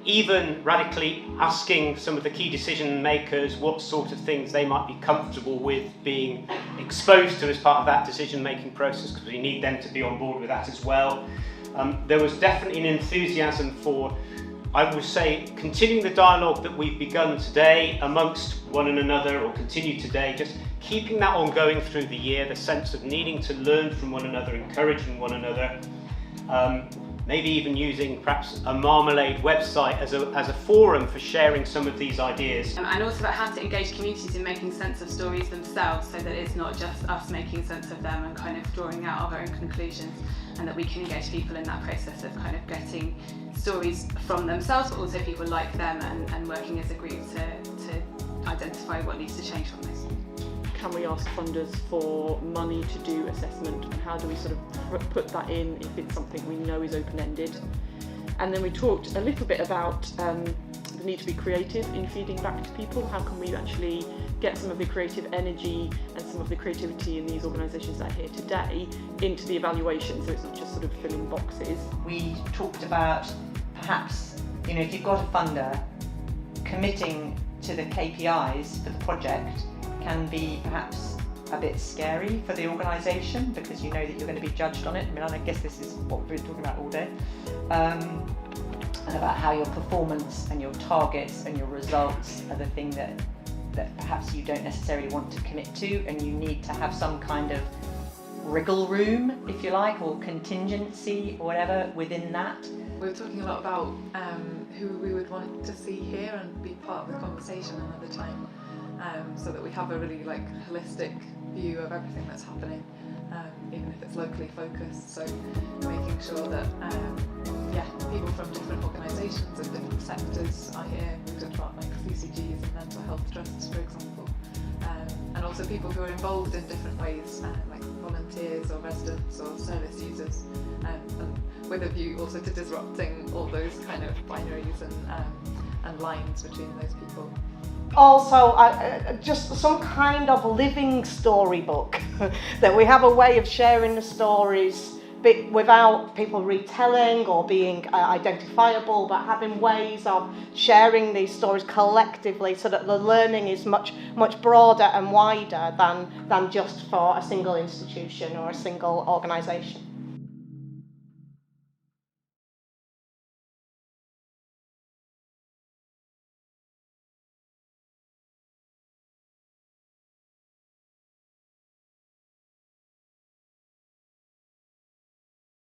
even radically asking some of the key decision makers what sort of things they might be comfortable with being exposed to as part of that decision making process, because we need them to be on board with that as well. There was definitely an enthusiasm for, I would say, continuing the dialogue that we've begun today amongst one another, or continue today, just keeping that ongoing through the year, the sense of needing to learn from one another, encouraging one another, maybe even using perhaps a Marmalade website as a forum for sharing some of these ideas. And also about how to engage communities in making sense of stories themselves, so that it's not just us making sense of them and kind of drawing out our own conclusions, and that we can engage people in that process of kind of getting stories from themselves, but also people like them, and working as a group to identify what needs to change from this. Can we ask funders for money to do assessment, and how do we sort of put that in if it's something we know is open-ended? And then we talked a little bit about the need to be creative in feeding back to people. How can we actually get some of the creative energy and some of the creativity in these organisations that are here today into the evaluation, so it's not just sort of filling boxes. We talked about perhaps, if you've got a funder, committing to the KPIs for the project can be perhaps a bit scary for the organisation, because you know that you're going to be judged on it. I guess this is what we've been talking about all day, and about how your performance and your targets and your results are the thing that perhaps you don't necessarily want to commit to, and you need to have some kind of wriggle room, if you like, or contingency or whatever within that. We're talking a lot about who we would want to see here and be part of the conversation another time. So that we have a really holistic view of everything that's happening, even if it's locally focused. So making sure that people from different organisations and different sectors are here. We've talked about CCGs and mental health trusts, for example, and also people who are involved in different ways, like volunteers or residents or service users, and with a view also to disrupting all those kind of binaries and lines between those people. Also, just some kind of living storybook, that we have a way of sharing the stories without people retelling or being identifiable, but having ways of sharing these stories collectively, so that the learning is much broader and wider than just for a single institution or a single organisation.